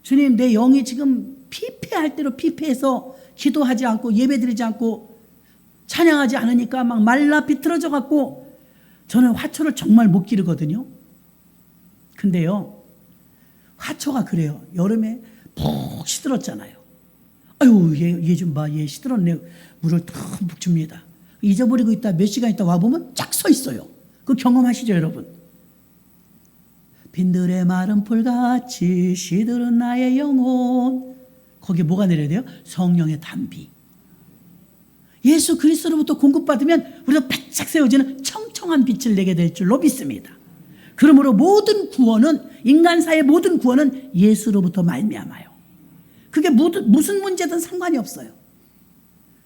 주님, 내 영이 지금 피폐할 대로 피폐해서 기도하지 않고 예배드리지 않고 찬양하지 않으니까 막 말라 비틀어져 갖고 저는 화초를 정말 못 기르거든요. 근데요, 화초가 그래요. 여름에 푹 시들었잖아요. 아유, 얘 좀 봐. 얘 시들었네. 물을 탁 줍니다. 잊어버리고 있다 몇 시간 있다 와보면 쫙 서 있어요. 그거 경험하시죠, 여러분? 빈들의 마른 풀같이 시들은 나의 영혼. 거기에 뭐가 내려야 돼요? 성령의 단비. 예수 그리스도로부터 공급받으면 우리가 바짝 세워지는 청청한 빛을 내게 될 줄로 믿습니다. 그러므로 모든 구원은, 인간사의 모든 구원은 예수로부터 말미암아요. 그게 무슨 문제든 상관이 없어요.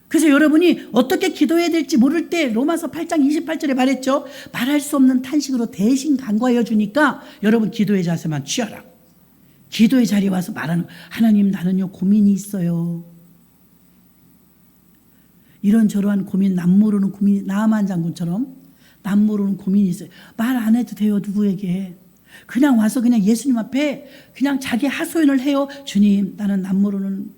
그래서 여러분이 어떻게 기도해야 될지 모를 때 로마서 8장 28절에 말했죠. 말할 수 없는 탄식으로 대신 간과하여 주니까 여러분 기도의 자세만 취하라. 기도의 자리에 와서 말하는, 하나님 나는요 고민이 있어요. 이런저런 고민, 남 모르는 고민, 나아만 장군처럼 남 모르는 고민이 있어요. 말 안 해도 돼요, 누구에게. 그냥 와서 그냥 예수님 앞에 그냥 자기 하소연을 해요. 주님, 나는 남 모르는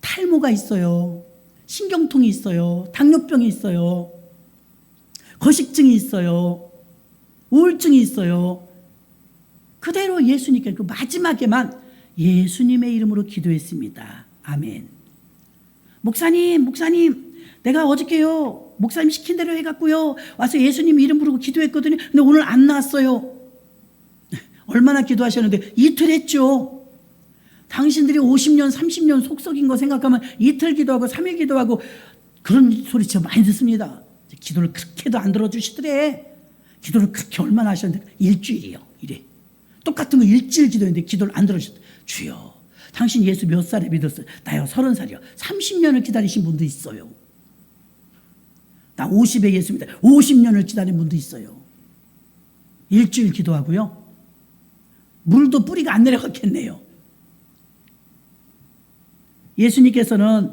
탈모가 있어요. 신경통이 있어요. 당뇨병이 있어요. 거식증이 있어요. 우울증이 있어요. 그대로 예수님께 그 마지막에만 예수님의 이름으로 기도했습니다. 아멘. 목사님, 내가 어저께요 목사님 시킨 대로 해갖고요 와서 예수님 이름 부르고 기도했거든요. 근데 오늘 안 나왔어요. 얼마나 기도하셨는데? 이틀 했죠. 당신들이 50년 30년 속썩인 거 생각하면 이틀 기도하고 3일 기도하고 그런 소리 진짜 많이 듣습니다. 기도를 그렇게도 안 들어주시더래. 기도를 그렇게 얼마나 하셨는데? 일주일이요. 이래. 똑같은 거 일주일 기도했는데 기도를 안 들어주셨대. 주여, 당신 예수 몇 살에 믿었어요? 나요 30살이요. 30년을 기다리신 분도 있어요. 나 50에 예수 믿어요. 50년을 기다린 분도 있어요. 일주일 기도하고요. 물도 뿌리가 안 내려갔겠네요. 예수님께서는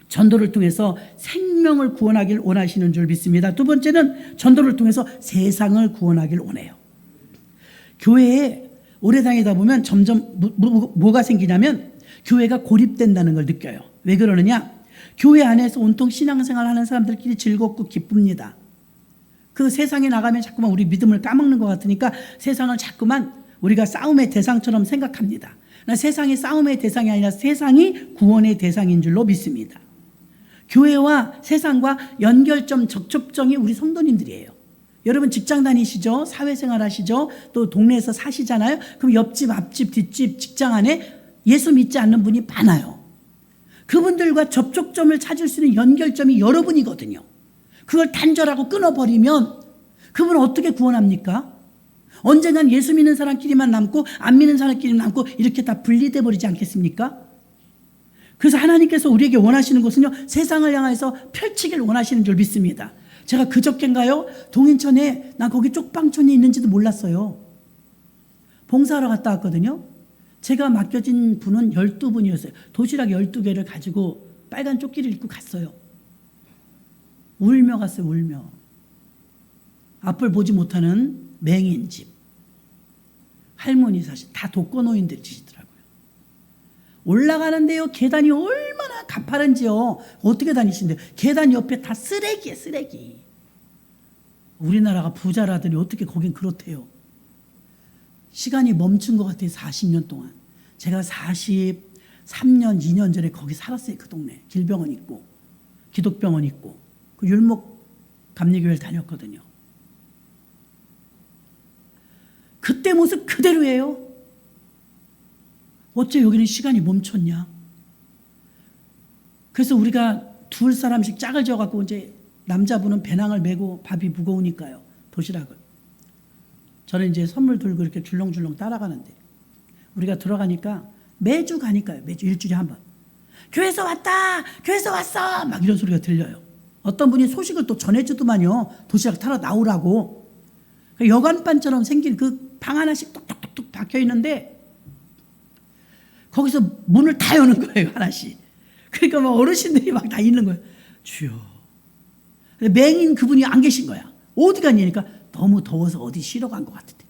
전도를 통해서 생명을 구원하길 원하시는 줄 믿습니다. 두 번째는 전도를 통해서 세상을 구원하길 원해요. 교회에 오래 다니다 보면 점점 뭐가 생기냐면 교회가 고립된다는 걸 느껴요. 왜 그러느냐? 교회 안에서 온통 신앙생활 하는 사람들끼리 즐겁고 기쁩니다. 그 세상에 나가면 자꾸만 우리 믿음을 까먹는 것 같으니까 세상을 자꾸만 우리가 싸움의 대상처럼 생각합니다. 세상이 싸움의 대상이 아니라 세상이 구원의 대상인 줄로 믿습니다. 교회와 세상과 연결점, 접촉점이 우리 성도님들이에요. 여러분 직장 다니시죠? 사회생활 하시죠? 또 동네에서 사시잖아요? 그럼 옆집, 앞집, 뒷집, 직장 안에 예수 믿지 않는 분이 많아요. 그분들과 접촉점을 찾을 수 있는 연결점이 여러분이거든요. 그걸 단절하고 끊어버리면 그분은 어떻게 구원합니까? 언젠간 예수 믿는 사람끼리만 남고 안 믿는 사람끼리 남고 이렇게 다 분리돼 버리지 않겠습니까? 그래서 하나님께서 우리에게 원하시는 것은요, 세상을 향해서 펼치길 원하시는 줄 믿습니다. 제가 그저께인가요? 동인천에, 난 거기 쪽방촌이 있는지도 몰랐어요. 봉사하러 갔다 왔거든요. 제가 맡겨진 분은 12분이었어요. 도시락 12개를 가지고 빨간 조끼를 입고 갔어요. 울며 갔어요, 울며. 앞을 보지 못하는 맹인집. 할머니 사실 다 독거노인들 짓이더라고요. 올라가는데요, 계단이 얼마나 가파른지요. 어떻게 다니신대요? 계단 옆에 다 쓰레기예요, 쓰레기. 우리나라가 부자라더니 어떻게 거긴 그렇대요. 시간이 멈춘 것 같아요. 40년 동안. 제가 43년, 2년 전에 거기 살았어요. 그 동네. 길병원 있고 기독병원 있고 그 율목 감리교회를 다녔거든요. 그때 모습 그대로예요. 어째 여기는 시간이 멈췄냐? 그래서 우리가 둘 사람씩 짝을 져갖고 이제 남자분은 배낭을 메고 밥이 무거우니까요. 도시락을. 저는 이제 선물 들고 이렇게 줄렁줄렁 따라가는데 우리가 들어가니까 매주 가니까요. 매주 일주일에 한 번. 교회에서 왔다. 교회에서 왔어. 막 이런 소리가 들려요. 어떤 분이 소식을 또 전해주더만요. 도시락 타러 나오라고. 여관반처럼 생긴 그 방 하나씩 똑똑똑똑 박혀 있는데 거기서 문을 다 여는 거예요. 하나씩. 그러니까 막 어르신들이 막 다 있는 거예요. 주여. 맹인 그분이 안 계신 거야. 어디 갔냐니까 너무 더워서 어디 쉬러 간 것 같은데.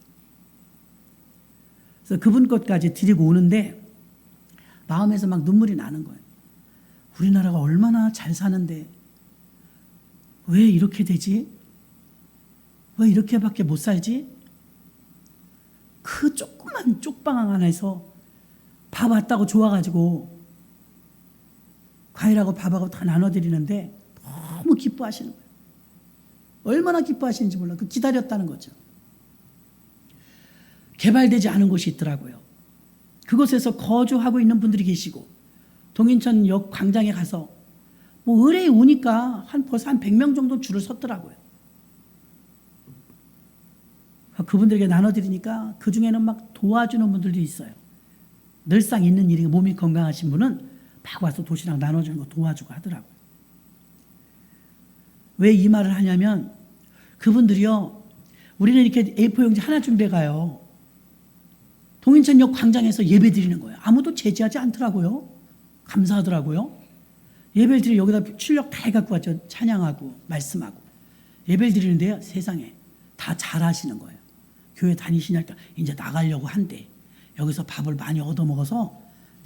그래서 그분 것까지 드리고 오는데 마음에서 막 눈물이 나는 거예요. 우리나라가 얼마나 잘 사는데 왜 이렇게 되지? 왜 이렇게밖에 못 살지? 그 조그만 쪽방 안에서 밥 왔다고 좋아가지고 과일하고 밥하고 다 나눠드리는데 너무 기뻐하시는 거예요. 얼마나 기뻐하시는지 몰라. 그 기다렸다는 거죠. 개발되지 않은 곳이 있더라고요. 그곳에서 거주하고 있는 분들이 계시고 동인천역 광장에 가서 뭐 의뢰이 오니까 벌써 한 100명 정도 줄을 섰더라고요. 그분들에게 나눠드리니까 그중에는 막 도와주는 분들도 있어요. 늘상 있는 일이 몸이 건강하신 분은 막 와서 도시락 나눠주는 거 도와주고 하더라고요. 왜 이 말을 하냐면 그분들이요, 우리는 이렇게 A4 용지 하나 준비해 가요. 동인천역 광장에서 예배 드리는 거예요. 아무도 제지하지 않더라고요. 감사하더라고요. 예배를 드리고 여기다 출력 다 해갖고 왔죠. 찬양하고 말씀하고 예배를 드리는데요, 세상에 다 잘하시는 거예요. 교회 다니시냐니까 이제 나가려고 한대. 여기서 밥을 많이 얻어먹어서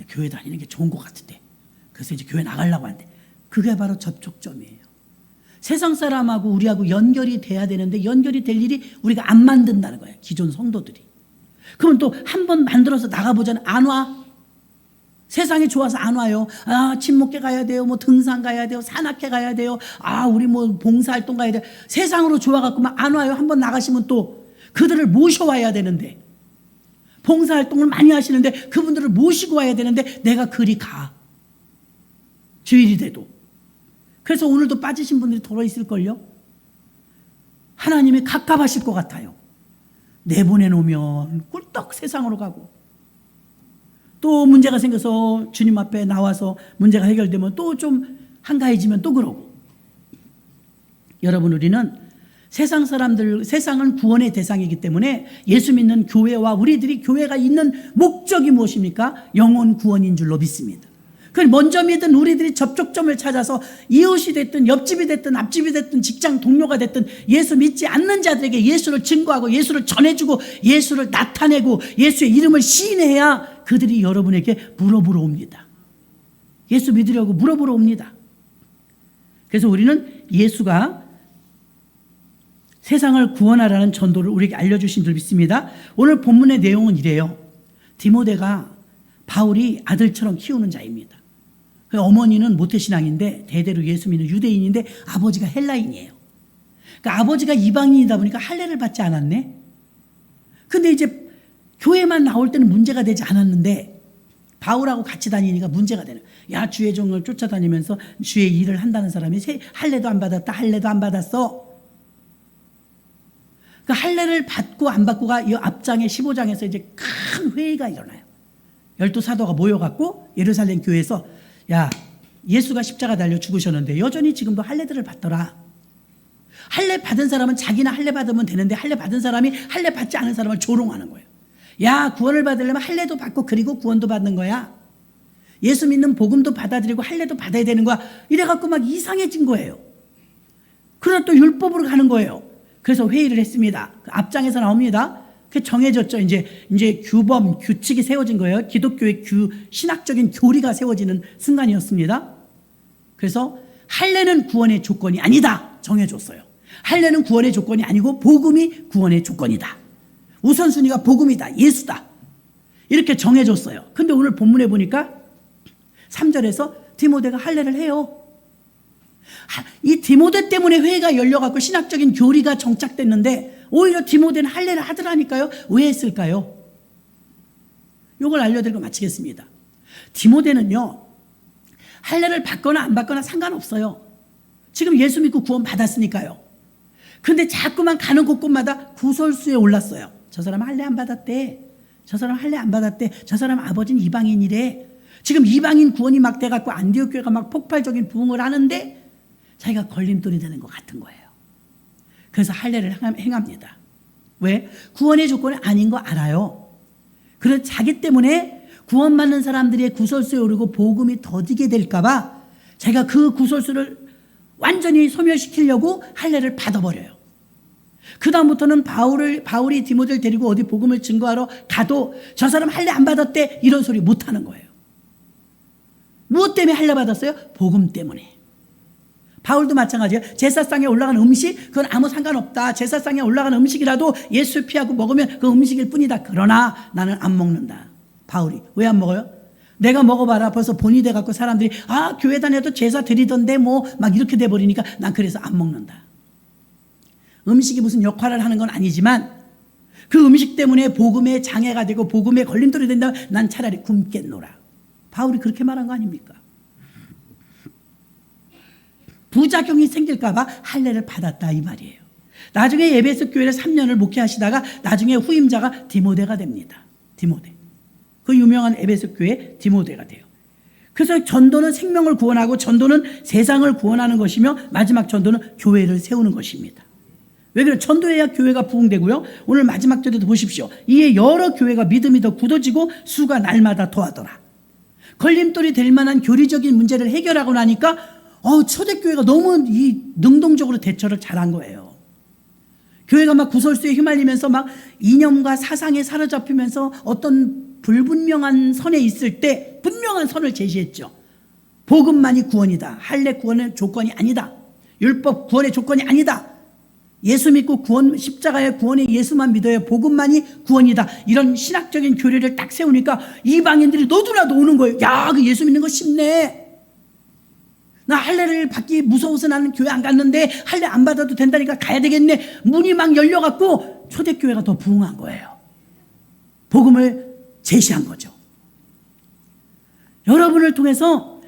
교회 다니는 게 좋은 것 같은데 그래서 이제 교회 나가려고 한대. 그게 바로 접촉점이에요. 세상 사람하고 우리하고 연결이 돼야 되는데 연결이 될 일이 우리가 안 만든다는 거예요. 기존 성도들이. 그럼 또 한 번 만들어서 나가보자는 안 와. 세상이 좋아서 안 와요. 아, 친목회 가야 돼요. 뭐 등산 가야 돼요. 산악회 가야 돼요. 아, 우리 뭐 봉사활동 가야 돼요. 세상으로 좋아갖고만 안 와요. 한 번 나가시면 또 그들을 모셔와야 되는데 봉사활동을 많이 하시는데 그분들을 모시고 와야 되는데 내가 그리 가. 주일이 돼도. 그래서 오늘도 빠지신 분들이 더러 있을걸요. 하나님이 갑갑하실 것 같아요. 내보내놓으면 꿀떡 세상으로 가고 또 문제가 생겨서 주님 앞에 나와서 문제가 해결되면 또 좀 한가해지면 또 그러고. 여러분, 우리는 세상 사람들, 세상은 구원의 대상이기 때문에 예수 믿는 교회와 우리들이 교회가 있는 목적이 무엇입니까? 영혼 구원인 줄로 믿습니다. 그걸 먼저 믿은 우리들이 접촉점을 찾아서 이웃이 됐든 옆집이 됐든 앞집이 됐든 직장 동료가 됐든 예수 믿지 않는 자들에게 예수를 증거하고 예수를 전해주고 예수를 나타내고 예수의 이름을 시인해야 그들이 여러분에게 물어보러 옵니다. 예수 믿으려고 물어보러 옵니다. 그래서 우리는 예수가 세상을 구원하라는 전도를 우리에게 알려주신 줄 믿습니다. 오늘 본문의 내용은 이래요. 디모데가 바울이 아들처럼 키우는 자입니다. 어머니는 모태신앙인데 대대로 예수 믿는 유대인인데 아버지가 헬라인이에요. 그러니까 아버지가 이방인이다 보니까 할례를 받지 않았네. 근데 이제 교회만 나올 때는 문제가 되지 않았는데 바울하고 같이 다니니까 문제가 되는. 야, 주의 종을 쫓아다니면서 주의 일을 한다는 사람이 할례도 안 받았다. 할례도 안 받았어. 그 할례를 받고 안 받고가 이 앞장에 15장에서 이제 큰 회의가 일어나요. 12사도가 모여갖고 예루살렘 교회에서 야, 예수가 십자가 달려 죽으셨는데 여전히 지금도 할례들을 받더라. 할례 받은 사람은 자기나 할례 받으면 되는데 할례 받은 사람이 할례 받지 않은 사람을 조롱하는 거예요. 야, 구원을 받으려면 할례도 받고 그리고 구원도 받는 거야. 예수 믿는 복음도 받아들이고 할례도 받아야 되는 거야. 이래갖고 막 이상해진 거예요. 그러다 또 율법으로 가는 거예요. 그래서 회의를 했습니다. 그 앞장에서 나옵니다. 그 정해졌죠. 이제 규범, 규칙이 세워진 거예요. 기독교의 신학적인 교리가 세워지는 순간이었습니다. 그래서 할례는 구원의 조건이 아니다. 정해줬어요. 할례는 구원의 조건이 아니고 복음이 구원의 조건이다. 우선순위가 복음이다. 예수다. 이렇게 정해줬어요. 근데 오늘 본문에 보니까 3절에서 디모데가 할례를 해요. 이 디모데 때문에 회의가 열려갖고 신학적인 교리가 정착됐는데 오히려 디모데는 할례를 하더라니까요. 왜 했을까요? 이걸 알려드리고 마치겠습니다. 디모데는요, 할례를 받거나 안 받거나 상관없어요. 지금 예수 믿고 구원 받았으니까요. 근데 자꾸만 가는 곳곳마다 구설수에 올랐어요. 저 사람 할례 안 받았대. 저 사람 할례 안 받았대. 저 사람 아버지는 이방인이래. 지금 이방인 구원이 막 돼갖고 안디옥 교회가 막 폭발적인 부흥을 하는데 자기가 걸림돌이 되는 것 같은 거예요. 그래서 할례를 행합니다. 왜? 구원의 조건이 아닌 거 알아요. 그래서 자기 때문에 구원받는 사람들의 구설수에 오르고 복음이 더디게 될까봐 자기가 그 구설수를 완전히 소멸시키려고 할례를 받아버려요. 그 다음부터는 바울이 디모데를 데리고 어디 복음을 증거하러 가도 저 사람 할례 안 받았대 이런 소리 못하는 거예요. 무엇 때문에 할례 받았어요? 복음 때문에. 바울도 마찬가지예요. 제사상에 올라가는 음식 그건 아무 상관없다. 제사상에 올라가는 음식이라도 예수 피하고 먹으면 그 음식일 뿐이다. 그러나 나는 안 먹는다. 바울이. 왜 안 먹어요? 내가 먹어봐라. 벌써 본이 돼갖고 사람들이 아, 교회 다녀도 제사 드리던데 뭐 막 이렇게 돼버리니까 난 그래서 안 먹는다. 음식이 무슨 역할을 하는 건 아니지만 그 음식 때문에 복음에 장애가 되고 복음에 걸림돌이 된다면 난 차라리 굶겠노라. 바울이 그렇게 말한 거 아닙니까? 부작용이 생길까 봐 할례를 받았다 이 말이에요. 나중에 에베소 교회를 3년을 목회하시다가 나중에 후임자가 디모데가 됩니다. 디모데. 그 유명한 에베소 교회 디모데가 돼요. 그래서 전도는 생명을 구원하고 전도는 세상을 구원하는 것이며 마지막 전도는 교회를 세우는 것입니다. 왜 그래? 전도해야 교회가 부흥되고요. 오늘 마지막 절에도 보십시오. 이에 여러 교회가 믿음이 더 굳어지고 수가 날마다 더하더라. 걸림돌이 될 만한 교리적인 문제를 해결하고 나니까 초대교회가 너무 능동적으로 대처를 잘한 거예요. 교회가 막 구설수에 휘말리면서 막 이념과 사상에 사로잡히면서 어떤 불분명한 선에 있을 때 분명한 선을 제시했죠. 복음만이 구원이다. 할례 구원의 조건이 아니다. 율법 구원의 조건이 아니다. 예수 믿고 구원, 십자가의 구원의 예수만 믿어야 복음만이 구원이다. 이런 신학적인 교리를 딱 세우니까 이방인들이 너도나도 오는 거예요. 야, 그 예수 믿는 거 쉽네. 나 할례를 받기 무서워서 나는 교회 안 갔는데 할례 안 받아도 된다니까 가야 되겠네. 문이 막 열려갖고 초대교회가 더 부흥한 거예요. 복음을 제시한 거죠. 여러분을 통해서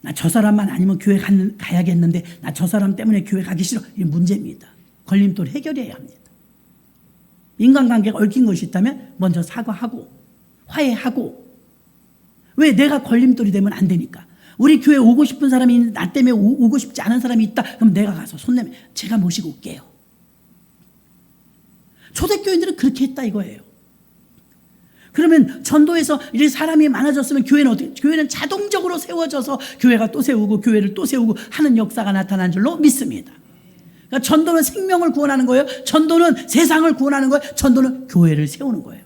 나 저 사람만 아니면 교회 가야겠는데 나 저 사람 때문에 교회 가기 싫어. 이게 문제입니다. 걸림돌 해결해야 합니다. 인간관계가 얽힌 것이 있다면 먼저 사과하고 화해하고. 왜? 내가 걸림돌이 되면 안 되니까. 우리 교회 오고 싶은 사람이 있는데 나 때문에 오고 싶지 않은 사람이 있다. 그럼 내가 가서 손 내면 제가 모시고 올게요. 초대교인들은 그렇게 했다 이거예요. 그러면 전도에서 이렇게 사람이 많아졌으면 교회는 어떻게? 교회는 자동적으로 세워져서 교회가 또 세우고 교회를 또 세우고 하는 역사가 나타난 줄로 믿습니다. 그러니까 전도는 생명을 구원하는 거예요. 전도는 세상을 구원하는 거예요. 전도는 교회를 세우는 거예요.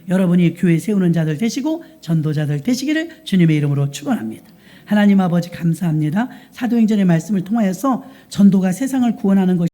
여러분이 교회 세우는 자들 되시고 전도자들 되시기를 주님의 이름으로 축원합니다. 하나님 아버지 감사합니다. 사도행전의 말씀을 통하여서 전도가 세상을 구원하는 것이